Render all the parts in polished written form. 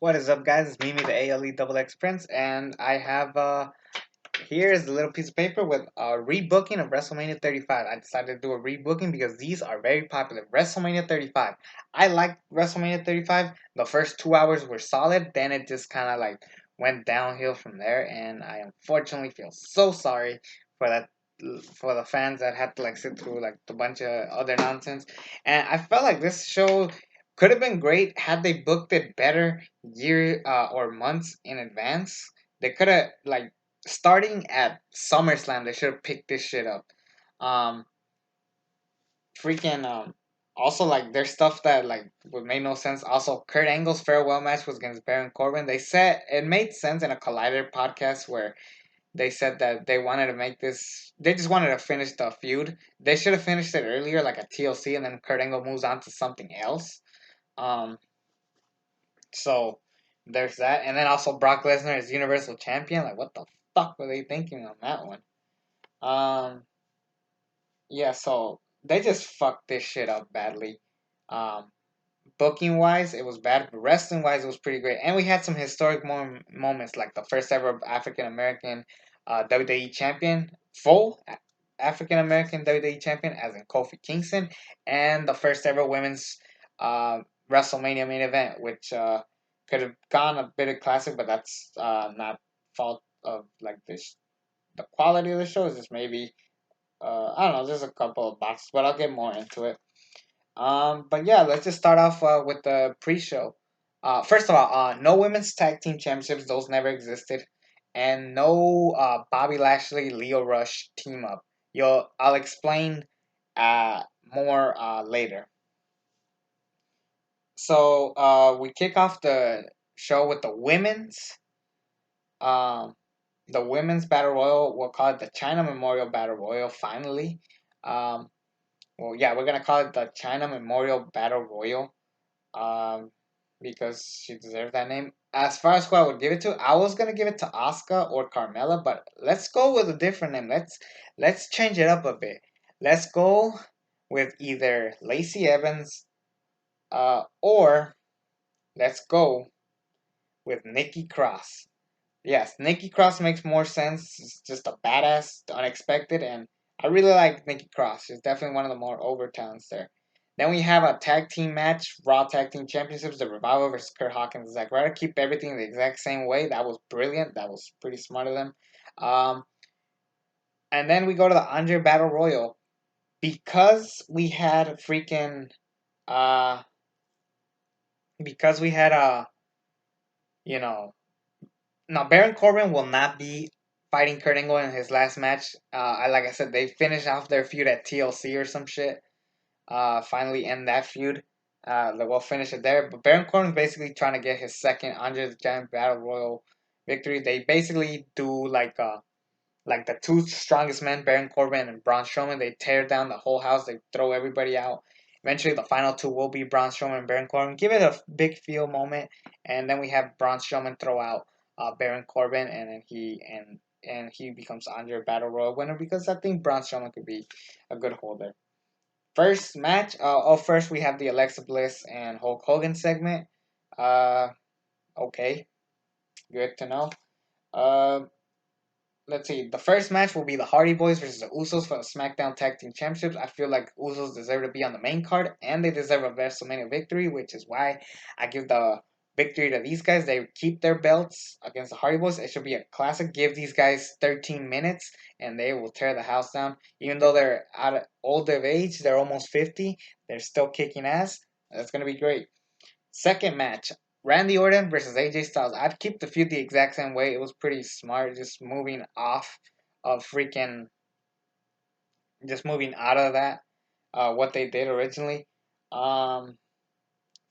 What is up, guys? It's Mimi, the ALE Double X Prince, and I have here's a little piece of paper with a rebooking of WrestleMania 35. I decided to do a rebooking because these are very popular. WrestleMania 35. I like WrestleMania 35. The first 2 hours were solid, then it just kind of like went downhill from there, and I unfortunately feel so sorry for that for the fans that had to like sit through like a bunch of other nonsense. And I felt like this show could have been great had they booked it better year or months in advance. They could have like starting at SummerSlam. They should have picked this shit up. Um, freaking Also like there's stuff that like would make no sense. Also, Kurt Angle's farewell match was against Baron Corbin. They said it made sense in a Collider podcast where they said that they wanted to make this. They just wanted to finish the feud. They should have finished it earlier, like a TLC, and then Kurt Angle moves on to something else. Um, So there's that, and then also Brock Lesnar is Universal Champion. Like, what the fuck were they thinking on that one? Um, yeah, so they just fucked this shit up badly. Um, Booking wise, it was bad. But wrestling wise, it was pretty great, and we had some historic moments, like the first ever African American WWE champion, full African American WWE champion, as in Kofi Kingston, and the first ever women's WrestleMania main event, which could have gone a bit of classic, but that's not fault of like the quality of the show. Is just maybe I don't know, just a couple of boxes, but I'll get more into it. But yeah, let's just start off with the pre-show. First of all, no women's tag team championships; those never existed, and no Bobby Lashley Leo Rush team up. I'll explain more later. So we kick off the show with um the women's battle royal. We'll call it the China Memorial Battle Royal. Finally, um, well, yeah, we're gonna call it the China Memorial Battle Royal. Um, because she deserved that name. As far as who I would give it to, I was gonna give it to Asuka or Carmella, but let's go with a different name. Let's change it up a bit. Let's go with either Lacey Evans, or let's go with Nikki Cross. Yes, Nikki Cross makes more sense. She's just a badass, unexpected, and I really like Nikki Cross. She's definitely one of the more over talents there. Then we have a tag team match, Raw Tag Team Championships, the Revival versus Kurt Hawkins and Zack Ryder. Keep everything the exact same way. That was brilliant. That was pretty smart of them. Um, and then we go to the Andre Battle Royal because we had uh because we had you know now, Baron Corbin will not be fighting Kurt Angle in his last match. Like I said, they finished off their feud at TLC or some shit. Finally end that feud. We'll finish it there. But Baron Corbin's basically trying to get his second Andre the Giant Battle Royal victory. They basically do like the two strongest men, Baron Corbin and Braun Strowman. They tear down the whole house. They throw everybody out. Eventually, the final two will be Braun Strowman and Baron Corbin. Give it a big feel moment, and then we have Braun Strowman throw out Baron Corbin, and then he becomes Andre Battle Royal winner because I think Braun Strowman could be a good holder. First match. First we have the Alexa Bliss and Hulk Hogan segment. Uh, okay, good to know. Uh, let's see. The first match will be the Hardy Boys versus the Usos for the SmackDown Tag Team Championships. I feel like Usos deserve to be on the main card, and they deserve a WrestleMania victory, which is why I give the victory to these guys. They keep their belts against the Hardy Boys. It should be a classic. Give these guys 13 minutes, and they will tear the house down. Even though they're out of old of age, they're almost 50. They're still kicking ass. That's gonna be great. Second match, Randy Orton versus AJ Styles. I'd keep the feud the exact same way. It was pretty smart, just moving out of that, what they did originally. Um,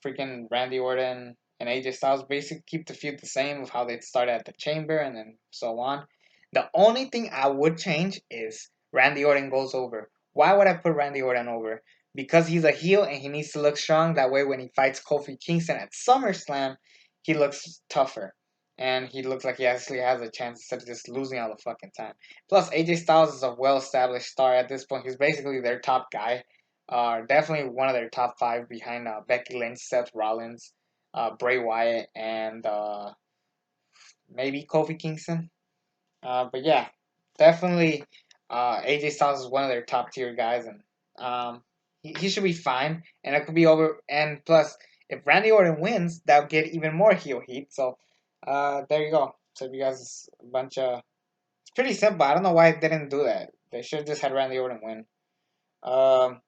freaking Randy Orton and AJ Styles basically keep the feud the same of how they started at the Chamber and then so on. The only thing I would change is Randy Orton goes over. Why would I put Randy Orton over? Because he's a heel and he needs to look strong. That way, when he fights Kofi Kingston at SummerSlam, he looks tougher. And he looks like he actually has a chance instead of just losing all the fucking time. Plus, AJ Styles is a well established star at this point. He's basically their top guy. Definitely one of their top five behind Becky Lynch, Seth Rollins. Bray Wyatt, and maybe Kofi Kingston. But yeah, definitely AJ Styles is one of their top tier guys, and he should be fine. And it could be over. And plus, if Randy Orton wins, that'll get even more heel heat. So there you go. So you guys a bunch of. It's pretty simple. I don't know why they didn't do that. They should have just had Randy Orton win. Um,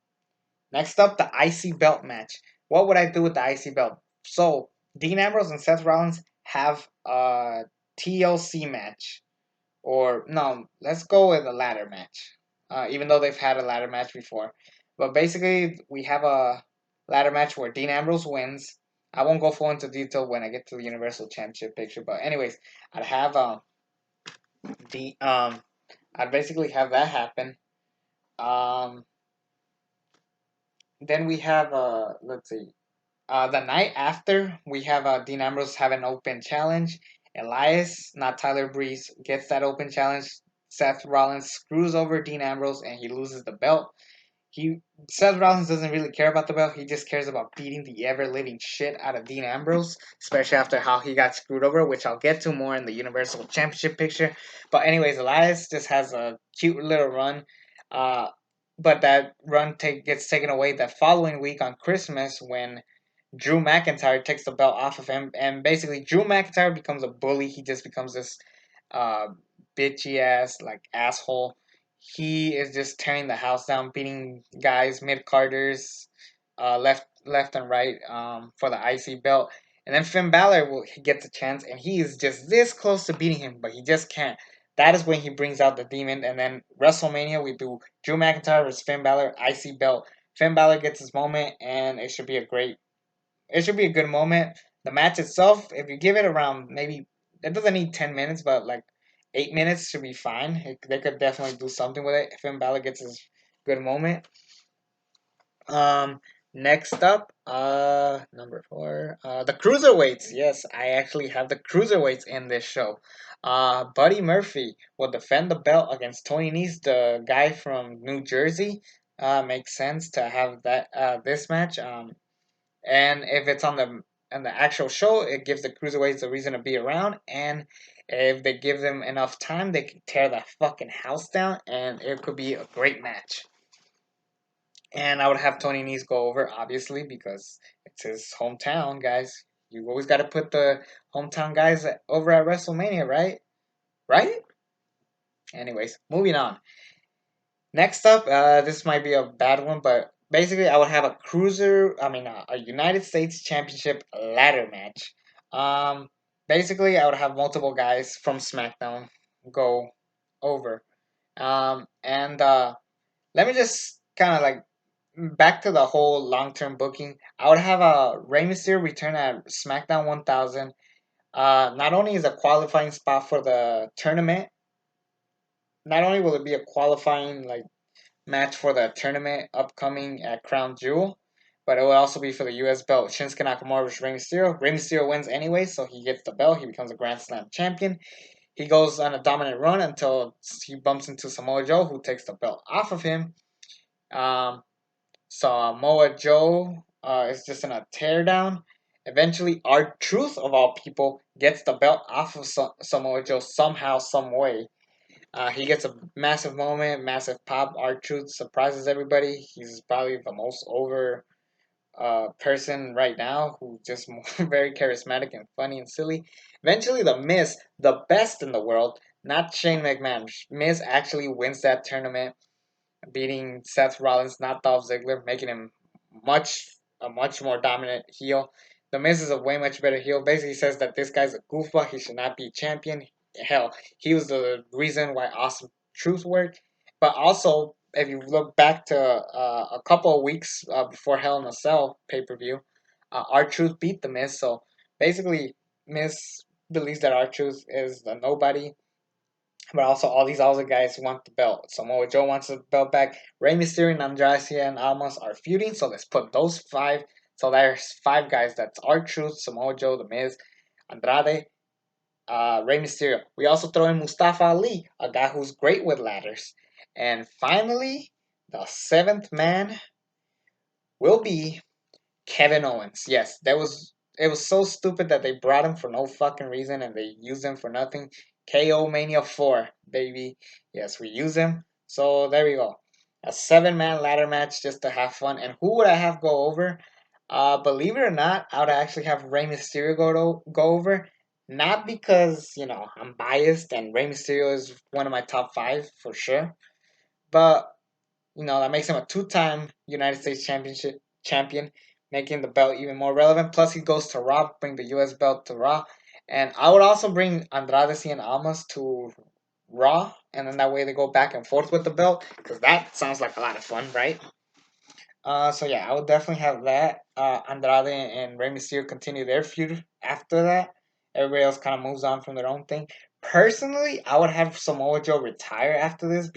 Next up, the IC belt match. What would I do with the IC belt? So Dean Ambrose and Seth Rollins have a TLC match. Or no, let's go with a ladder match. Even though they've had a ladder match before, but basically we have a ladder match where Dean Ambrose wins. I won't go full into detail when I get to the Universal Championship picture, but anyways, I'd have the I'd basically have that happen. Um, then we have let's see, the night after we have Dean Ambrose have an open challenge. Elias, not Tyler Breeze, gets that open challenge. Seth Rollins screws over Dean Ambrose and he loses the belt. He Seth Rollins doesn't really care about the belt. He just cares about beating the ever living shit out of Dean Ambrose, especially after how he got screwed over, which I'll get to more in the Universal Championship picture. But anyways, Elias just has a cute little run. Uh, but that run gets taken away the following week on Christmas when Drew McIntyre takes the belt off of him, and basically Drew McIntyre becomes a bully. He just becomes this uh, bitchy ass like asshole. He is just tearing the house down, beating guys, mid carders, left and right for the IC belt. And then Finn Balor will he gets a chance, and he is just this close to beating him, but he just can't. That is when he brings out the demon, and then WrestleMania we do Drew McIntyre versus Finn Balor IC belt. Finn Balor gets his moment, and it should be a good moment. The match itself, if you give it around maybe it doesn't need 10 minutes, but like 8 minutes should be fine. They could definitely do something with it if Finn Balor gets his good moment. Um, Next up, number four, the cruiserweights. Yes, I actually have the cruiserweights in this show. Buddy Murphy will defend the belt against Tony Nese, the guy from New Jersey. Makes sense to have that this match. And if it's on the actual show, it gives the cruiserweights a reason to be around. And if they give them enough time, they can tear the fucking house down, and it could be a great match. And I would have Tony Nese go over, obviously, because it's his hometown, guys. You always got to put the hometown guys over at WrestleMania, right? Right? Anyways, moving on. Next up, this might be a bad one, but basically, I would have a United States Championship ladder match. Basically, I would have multiple guys from SmackDown go over. And let me just kind of like back to the whole long term booking. I would have a Rey Mysterio return at SmackDown 1000. Not only is a qualifying spot for the tournament, not only will it be a qualifying like match for the tournament upcoming at Crown Jewel, but it will also be for the U.S. belt. Shinsuke Nakamura versus Rey Mysterio. Rey Mysterio wins anyway, so he gets the belt. He becomes a Grand Slam champion. He goes on a dominant run until he bumps into Samoa Joe, who takes the belt off of him. Um, Samoa Joe is just in a teardown. Eventually, R-Truth, of all people, gets the belt off of Samoa Joe somehow, some way. He gets a massive moment, massive pop. R-Truth surprises everybody. He's probably the most over person right now who's just very charismatic and funny and silly. Eventually, The Miz, the best in the world, not Shane McMahon. Miz actually wins that tournament, beating Seth Rollins, not Dolph Ziggler, making him much a much more dominant heel. The Miz is a way much better heel. Basically says that this guy's a goofball. He should not be champion. Hell, he was the reason why Awesome Truth worked. But also, if you look back to a couple of weeks before Hell in a Cell pay per view, R Truth beat the Miz. So basically, Miz believes that R Truth is the nobody, but also all these other guys want the belt. Samoa Joe wants the belt back. Rey Mysterio, Andrade, and Almas are feuding, so let's put those five. So there's five guys. That's R-Truth, Samoa Joe, The Miz, Andrade, Rey Mysterio. We also throw in Mustafa Ali, a guy who's great with ladders. And finally, the seventh man will be Kevin Owens. Yes, it was so stupid that they brought him for no fucking reason and they used him for nothing. KO Mania 4, baby. Yes, we use him. So there we go. A 7-man ladder match just to have fun. And who would I have go over? Believe it or not, I would actually have Rey Mysterio go over. Not because, I'm biased and Rey Mysterio is one of my top 5 for sure. But that makes him a 2-time United States Championship champion, making the belt even more relevant. Plus, he goes to Raw, bring the U.S. belt to Raw, and I would also bring Andrade Cien Almas to Raw, and then that way they go back and forth with the belt, because that sounds like a lot of fun, right? So yeah, I would definitely have that. Andrade and Rey Mysterio continue their feud after that. Everybody else kind of moves on from their own thing. Personally, I would have Samoa Joe retire after this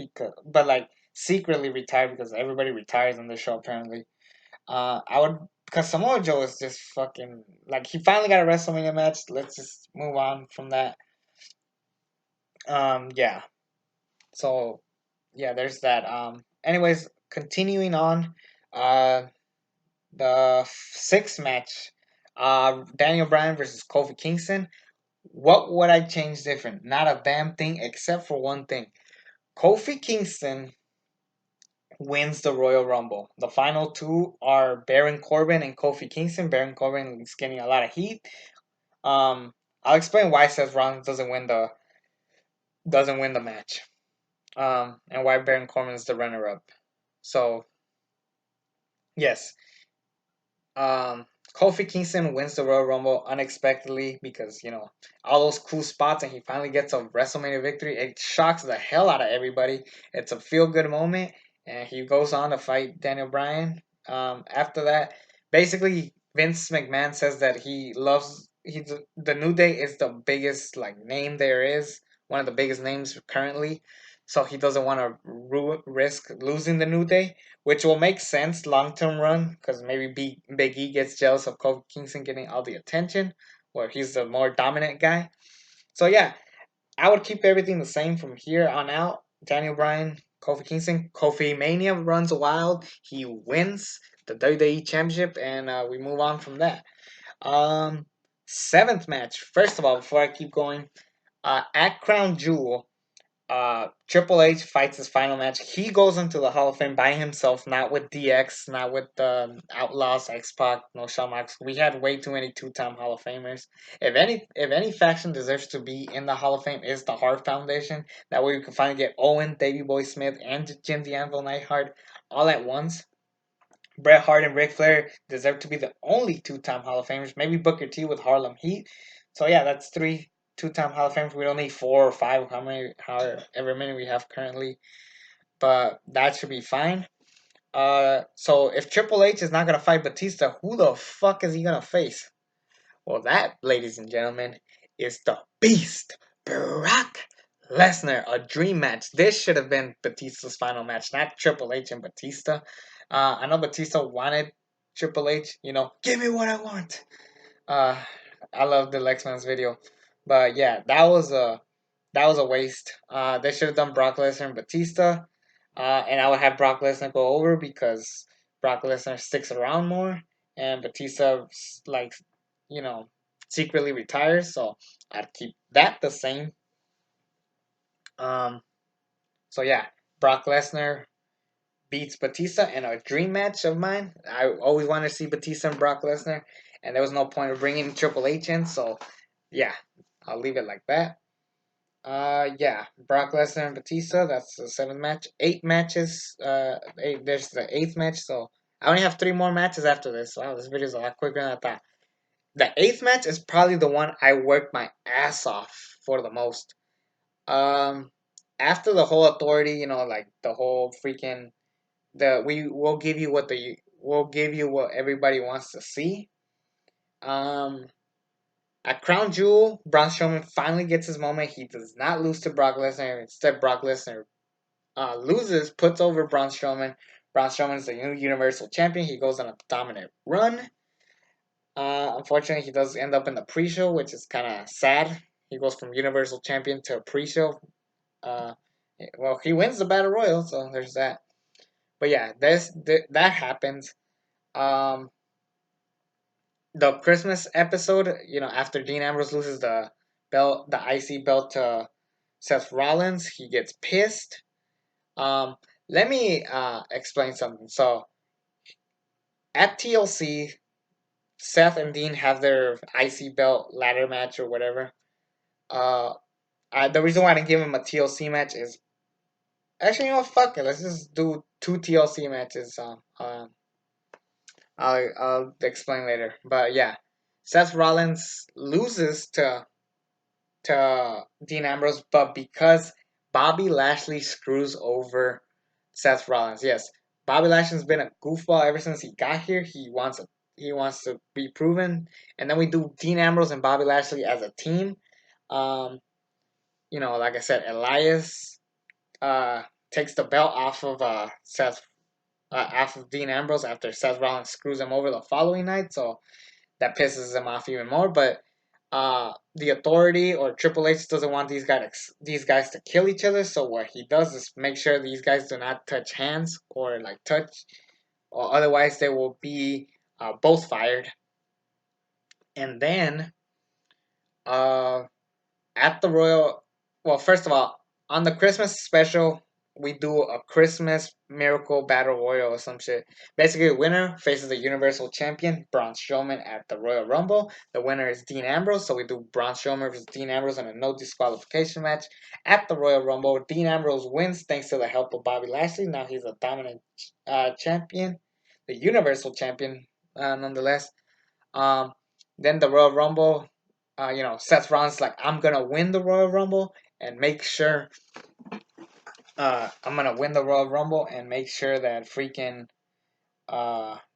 but like secretly retire because everybody retires on the show apparently. I would because Samoa Joe is just fucking like he finally got a WrestleMania match. Let's just move on from that. Yeah. So yeah, there's that. Anyways, continuing on. The sixth match, Daniel Bryan versus Kofi Kingston. What would I change different? Not a damn thing except for one thing. Kofi Kingston wins the Royal Rumble. The final two are Baron Corbin and Kofi Kingston. Baron Corbin is getting a lot of heat. I'll explain why Seth Rollins doesn't win the match. And why Baron Corbin is the runner up. So yes, Um, Kofi Kingston wins the Royal Rumble unexpectedly because all those cool spots, and he finally gets a WrestleMania victory. It shocks the hell out of everybody. It's a feel good moment, and he goes on to fight Daniel Bryan. After that, basically Vince McMahon says that the New Day is the biggest like name there is, one of the biggest names currently. So he doesn't want to risk losing the New Day, which will make sense long term run because maybe Big E gets jealous of Kofi Kingston getting all the attention, where he's the more dominant guy. So yeah, I would keep everything the same from here on out. Daniel Bryan, Kofi Kingston, Kofi Mania runs wild. He wins the WWE Championship, and we move on from that. Um, Seventh match. First of all, before I keep going, at Crown Jewel, Triple H fights his final match. He goes into the Hall of Fame by himself, not with DX, not with the Outlaws, X Pac, no Shawn Michaels. We had way too many 2-time Hall of Famers. If any faction deserves to be in the Hall of Fame, is the Hart Foundation. That way we can finally get Owen, Davey Boy Smith, and Jim the Anvil Neidhart all at once. Bret Hart and Ric Flair deserve to be the only 2-time Hall of Famers. Maybe Booker T with Harlem Heat. So yeah, that's 3 2-time Hall of Famers. We don't need 4 or 5, however many we have currently. But that should be fine. So if Triple H is not gonna fight Batista, who the fuck is he gonna face? Well, that, ladies and gentlemen, is the Beast, Brock Lesnar. A dream match. This should have been Batista's final match, not Triple H and Batista. I know Batista wanted Triple H, give me what I want. Uh, I love the Lexman's video, but yeah, that was a waste. They should have done Brock Lesnar and Batista, and I would have Brock Lesnar go over because Brock Lesnar sticks around more, and Batista like, you know, secretly retires. So I'd keep that the same. Um, so yeah, Brock Lesnar beats Batista in a dream match of mine. I always wanted to see Batista and Brock Lesnar, and there was no point of bringing Triple H in. So yeah, I'll leave it like that. Yeah, Brock Lesnar and Batista. That's the seventh match. 8 matches. There's the eighth match. So I only have 3 more matches after this. Wow, this video is a lot quicker than I thought. The eighth match is probably the one I worked my ass off for the most. Um, After the whole authority, like the whole freaking we'll give you what everybody wants to see. Um, At Crown Jewel, Braun Strowman finally gets his moment. He does not lose to Brock Lesnar. Instead, Brock Lesnar loses, puts over Braun Strowman. Braun Strowman is the new Universal Champion. He goes on a dominant run. Unfortunately, he does end up in the pre-show, which is kind of sad. He goes from Universal Champion to a pre-show. Uh, well, he wins the Battle Royal, so there's that. But yeah, that happens. Um, the Christmas episode, after Dean Ambrose loses the belt, the IC belt to Seth Rollins, he gets pissed. Um, Let me explain something. So at TLC, Seth and Dean have their IC belt ladder match or whatever. Uh, the reason why I didn't give him a TLC match is actually, fuck it. Let's just do two TLC matches. I'll explain later. But yeah, Seth Rollins loses to Dean Ambrose, but because Bobby Lashley screws over Seth Rollins. Yes, Bobby Lashley's been a goofball ever since he got here. He wants to be proven, and then we do Dean Ambrose and Bobby Lashley as a team. Um, like I said, Elias uh takes the belt off of off of Dean Ambrose after Seth Rollins screws him over the following night. So that pisses him off even more. But the Authority or Triple H doesn't want these guys to kill each other. So what he does is make sure these guys do not touch hands or like touch, or otherwise they will be both fired. And then uh, at the Royal, well, first of all, on the Christmas special, we do a Christmas Miracle Battle Royal or some shit. Basically, the winner faces the Universal Champion, Braun Strowman, at the Royal Rumble. The winner is Dean Ambrose, so we do Braun Strowman versus Dean Ambrose in a no disqualification match. At the Royal Rumble, Dean Ambrose wins thanks to the help of Bobby Lashley. Now he's a dominant champion, the Universal Champion, nonetheless. Um, then the Royal Rumble, Seth Rollins like, I'm gonna win the Royal Rumble and make sure I'm gonna win the Royal Rumble and make sure that freaking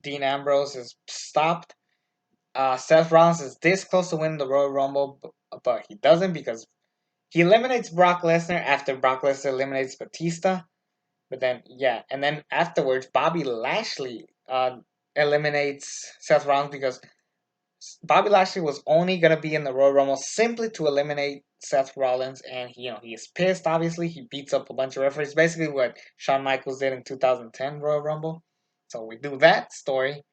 Dean Ambrose is stopped. Seth Rollins is this close to winning the Royal Rumble, but he doesn't because he eliminates Brock Lesnar after Brock Lesnar eliminates Batista. But then, yeah, and then afterwards, Bobby Lashley eliminates Seth Rollins because Bobby Lashley was only gonna be in the Royal Rumble simply to eliminate Seth Rollins, and he is pissed. Obviously, he beats up a bunch of referees. Basically, what Shawn Michaels did in 2010 Royal Rumble. So we do that story.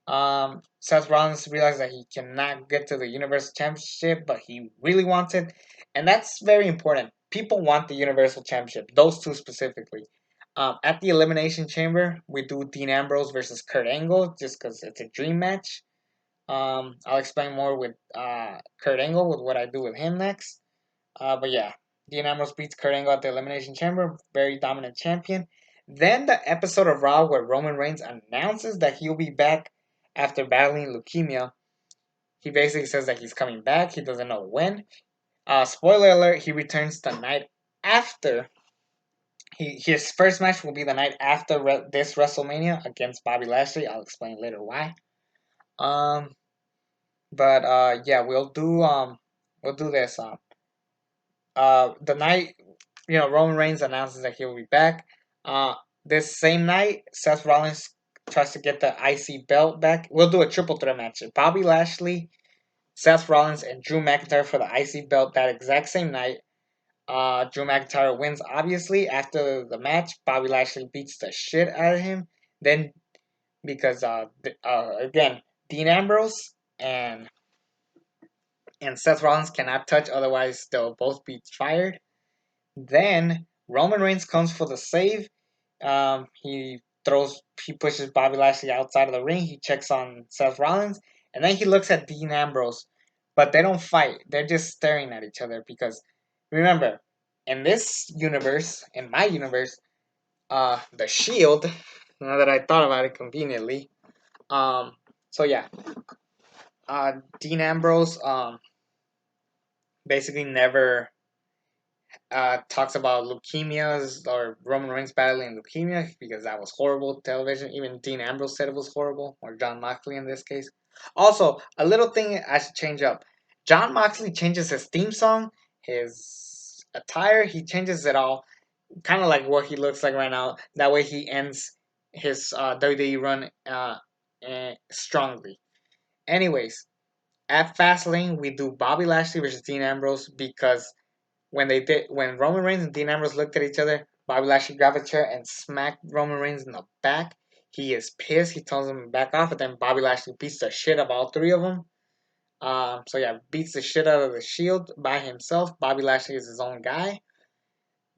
Seth Rollins realized that he cannot get to the Universal Championship, but he really wants it, and that's very important. People want the Universal Championship. Those two specifically. At the Elimination Chamber, we do Dean Ambrose versus Kurt Angle, just because it's a dream match. I'll explain more with Kurt Angle with what I do with him next. But yeah, Dean Ambrose beats Kurt Angle at the Elimination Chamber, very dominant champion. Then the episode of Raw where Roman Reigns announces that he'll be back after battling leukemia. He basically says that he's coming back. He doesn't know when. Spoiler alert: he returns the night after. His first match will be the night after this WrestleMania against Bobby Lashley. I'll explain later why. Um, But yeah, we'll do this. The night Roman Reigns announces that he'll be back. Uh, this same night, Seth Rollins tries to get the IC belt back. We'll do a triple threat match: Bobby Lashley, Seth Rollins, and Drew McIntyre for the IC belt that exact same night. Drew McIntyre wins obviously. After the match, Bobby Lashley beats the shit out of him. Then because again, Dean Ambrose and Seth Rollins cannot touch, otherwise they'll both be fired. Then Roman Reigns comes for the save. He pushes Bobby Lashley outside of the ring. He checks on Seth Rollins, and then he looks at Dean Ambrose. But they don't fight. They're just staring at each other because remember, in this universe, in my universe, the Shield. Now that I thought about it conveniently, so yeah, Dean Ambrose basically never talks about leukemias or Roman Reigns battling leukemia because that was horrible television. Even Dean Ambrose said it was horrible, or John Moxley in this case. Also, a little thing I should change up. John Moxley changes his theme song, his attire, he changes it all, kind of like what he looks like right now. That way he ends his WWE run strongly. Anyways, at Fastlane, we do Bobby Lashley versus Dean Ambrose because when Roman Reigns and Dean Ambrose looked at each other, Bobby Lashley grabbed a chair and smacked Roman Reigns in the back. He is pissed. He tells him to back off, and then Bobby Lashley beats the shit out of all three of them. So yeah, beats the shit out of the Shield by himself. Bobby Lashley is his own guy.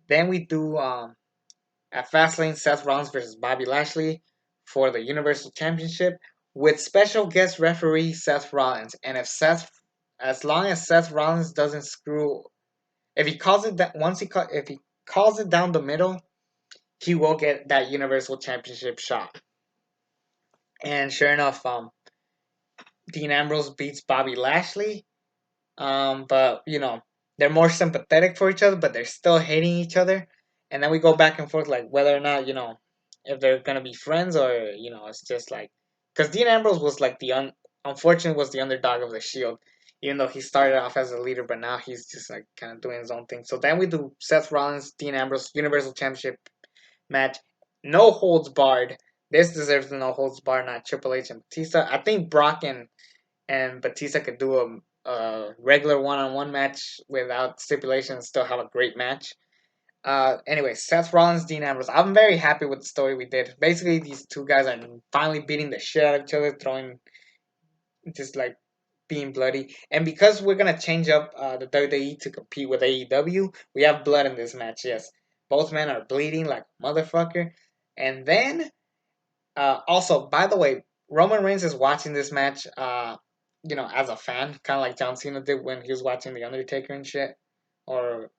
Then we do at Fastlane, Seth Rollins versus Bobby Lashley for the Universal Championship with special guest referee Seth Rollins. And as long as Seth Rollins doesn't screw, if he calls it that if he calls it down the middle, he will get that Universal Championship shot. And sure enough, Dean Ambrose beats Bobby Lashley. But they're more sympathetic for each other, but they're still hating each other. And then we go back and forth like whether or not if they're gonna be friends or it's just like because Dean Ambrose was like unfortunately was the underdog of the Shield, even though he started off as a leader, but now he's just like kind of doing his own thing. So then we do Seth Rollins, Dean Ambrose Universal Championship match, no holds barred. This deserves the no holds barred, not Triple H and Batista. I think Brock and Batista could do a regular one-on-one match without stipulation and still have a great match. Anyway, Seth Rollins, Dean Ambrose. I'm very happy with the story we did. Basically, these two guys are finally beating the shit out of each other, throwing just like being bloody. And because we're gonna change up the WWE to compete with AEW, we have blood in this match. Yes, both men are bleeding like a motherfucker. And then also, by the way, Roman Reigns is watching this match, as a fan, kind of like John Cena did when he was watching The Undertaker and shit, or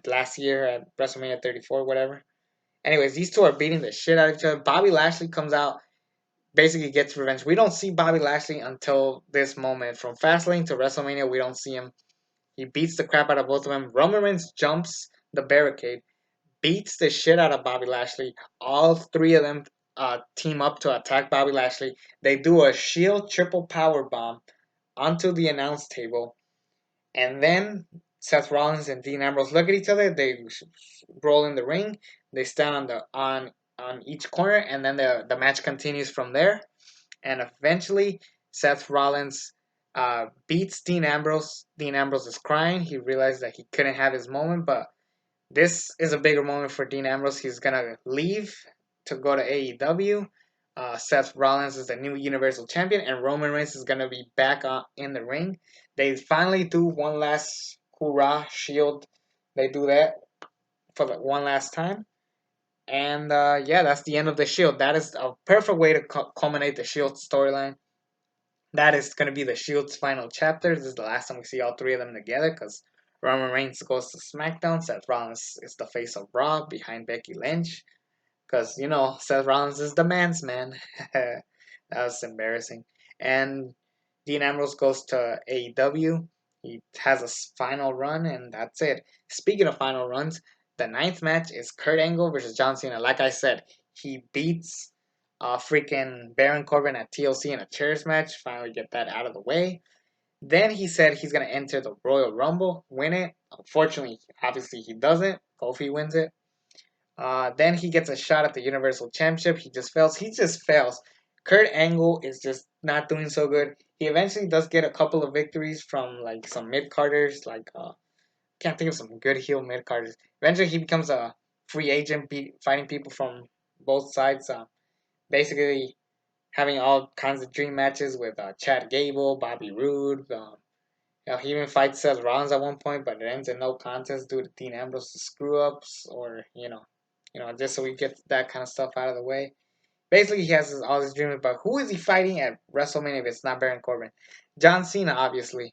last year at WrestleMania 34, whatever. Anyways, these two are beating the shit out of each other. Bobby Lashley comes out, basically gets revenge. We don't see Bobby Lashley until this moment. From Fastlane to WrestleMania, we don't see him. He beats the crap out of both of them. Roman Reigns jumps the barricade, beats the shit out of Bobby Lashley. All three of them team up to attack Bobby Lashley. They do a Shield triple power bomb onto the announce table, and then Seth Rollins and Dean Ambrose look at each other. They roll in the ring. They stand on each corner, and then the match continues from there. And eventually, Seth Rollins beats Dean Ambrose. Dean Ambrose is crying. He realized that he couldn't have his moment, but this is a bigger moment for Dean Ambrose. He's gonna leave to go to AEW. Seth Rollins is the new Universal Champion, and Roman Reigns is gonna be back in the ring. They finally do one last hoorah Shield. They do that for the one last time, and yeah, that's the end of the Shield. That is a perfect way to culminate the Shield storyline. That is going to be the Shield's final chapter. This is the last time we see all three of them together because Roman Reigns goes to SmackDown. Seth Rollins is the face of Raw behind Becky Lynch because, Seth Rollins is the man's man. That was embarrassing. And Dean Ambrose goes to AEW. He has a final run, and that's it. Speaking of final runs, the ninth match is Kurt Angle versus John Cena. Like I said, he beats freaking Baron Corbin at TLC in a chairs match. Finally get that out of the way. Then he said he's going to enter the Royal Rumble, win it. Unfortunately, obviously he doesn't. Kofi wins it. Then he gets a shot at the Universal Championship. He just fails. He just fails. Kurt Angle is just not doing so good. He eventually does get a couple of victories from like some mid carders. Like can't think of some good heel mid carders. Eventually he becomes a free agent, fighting people from both sides. Basically having all kinds of dream matches with Chad Gable, Bobby Roode. He even fights Seth Rollins at one point, but it ends in no contest due to Dean Ambrose's screw ups, or just so we get that kind of stuff out of the way. Basically, he has all his dreams, but who is he fighting at WrestleMania if it's not Baron Corbin? John Cena, obviously.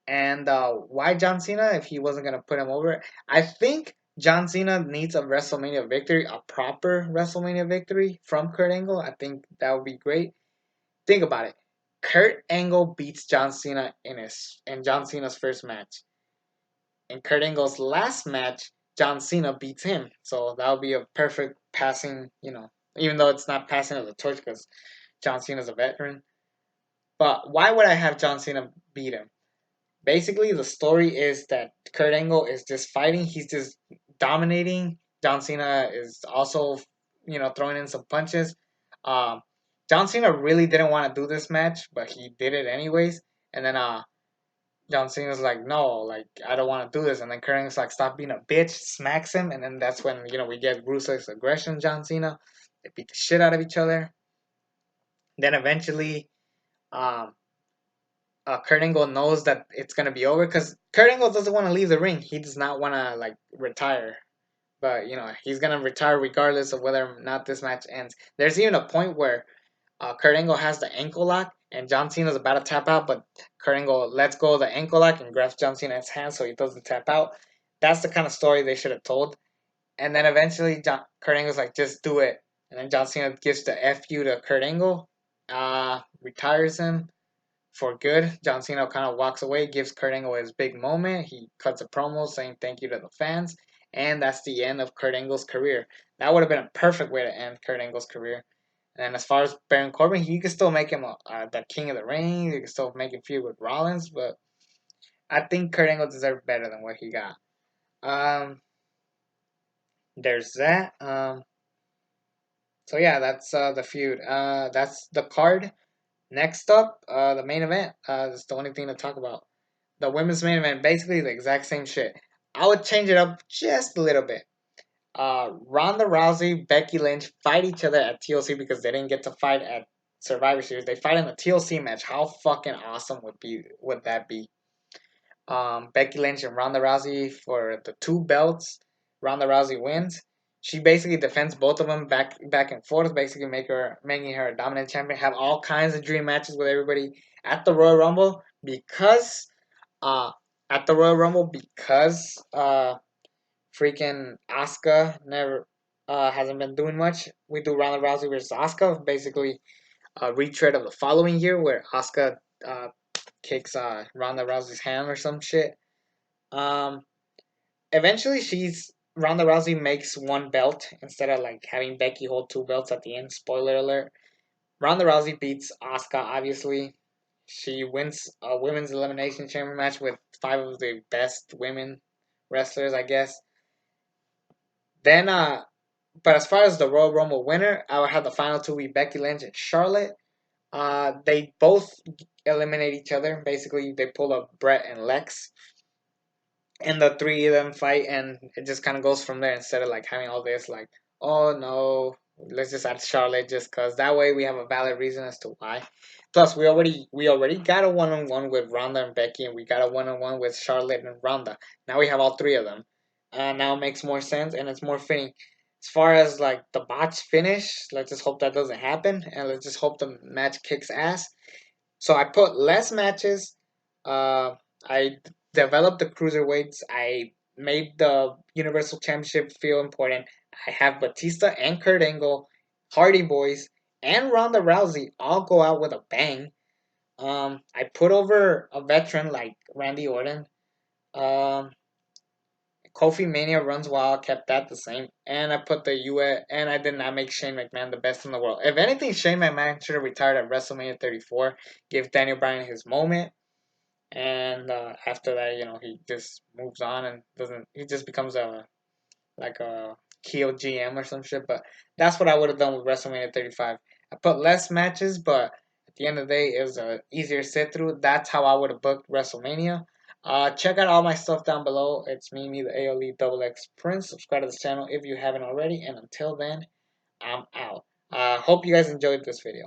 And why John Cena if he wasn't gonna put him over? I think John Cena needs a WrestleMania victory, a proper WrestleMania victory from Kurt Angle. I think that would be great. Think about it. Kurt Angle beats John Cena in John Cena's first match. In Kurt Angle's last match, John Cena beats him. So that would be a perfect passing, even though it's not passing of the torch because John Cena's a veteran. But why would I have John Cena beat him? Basically, the story is that Kurt Angle is just fighting. He's just dominating. John Cena is also, throwing in some punches. Um, John Cena really didn't want to do this match, but he did it anyways. And then John Cena's like, no, like I don't want to do this. And then Kurt Angle's like, stop being a bitch, smacks him, and then that's when we get ruthless aggression. John Cena, they beat the shit out of each other. Then eventually, um, Kurt Angle knows that it's gonna be over because Kurt Angle doesn't want to leave the ring. He does not want to like retire, but he's gonna retire regardless of whether or not this match ends. There's even a point where Kurt Angle has the ankle lock and John Cena's about to tap out, but Kurt Angle lets go of the ankle lock and grabs John Cena's hand so he doesn't tap out. That's the kind of story they should have told. And then eventually, Kurt Angle's like, just do it. And then John Cena gives the FU to Kurt Angle, retires him for good. John Cena kind of walks away, gives Kurt Angle his big moment. He cuts a promo saying thank you to the fans. And that's the end of Kurt Angle's career. That would have been a perfect way to end Kurt Angle's career. And as far as Baron Corbin, you can still make him the king of the ring. You can still make him feud with Rollins, but I think Kurt Angle deserved better than what he got. There's that. So yeah, that's the feud. That's the card. Next up, the main event. That's the only thing to talk about. The women's main event, basically the exact same shit. I would change it up just a little bit. Ronda Rousey, Becky Lynch fight each other at TLC because they didn't get to fight at Survivor Series. They fight in the TLC match. How fucking awesome would that be? Becky Lynch and Ronda Rousey for the two belts. Ronda Rousey wins. She basically defends both of them back and forth, basically making her a dominant champion. Have all kinds of dream matches with everybody at the Royal Rumble because uh freaking Asuka never hasn't been doing much. We do Ronda Rousey versus Asuka, basically a retread of the following year where Asuka uh, kicks Ronda Rousey's hand or some shit. Um, Eventually, Ronda Rousey makes one belt instead of like having Becky hold two belts at the end. Spoiler alert: Ronda Rousey beats Asuka. Obviously, she wins a women's elimination chamber match with five of the best women wrestlers, I guess. Then, but as far as the Royal Rumble winner, I would have the final two be Becky Lynch and Charlotte. They both eliminate each other. Basically, they pull up Brett and Lex, and the three of them fight, and it just kind of goes from there instead of like having all this like, oh no, let's just add Charlotte just because that way we have a valid reason as to why. Plus, we already got a 1-on-1 with Ronda and Becky, and we got a 1-on-1 with Charlotte and Ronda. Now we have all three of them. Now it makes more sense and it's more fitting. As far as like the botch finish, let's just hope that doesn't happen, and let's just hope the match kicks ass. So I put less matches. I developed the cruiserweights. I made the Universal Championship feel important. I have Batista and Kurt Angle, Hardy Boys, and Ronda Rousey all go out with a bang. I put over a veteran like Randy Orton. Um, Kofi Mania runs wild, kept that the same, and I put the US, and I did not make Shane McMahon the best in the world. If anything, Shane McMahon should have retired at WrestleMania 34, give Daniel Bryan his moment, and after that, he just moves on and doesn't. He just becomes a heel GM or some shit. But that's what I would have done with WrestleMania 35. I put less matches, but at the end of the day, it was a easier sit through. That's how I would have booked WrestleMania. Check out all my stuff down below. It's me, the AOLE Double X Prince. Subscribe to this channel if you haven't already. And until then, I'm out. Hope you guys enjoyed this video.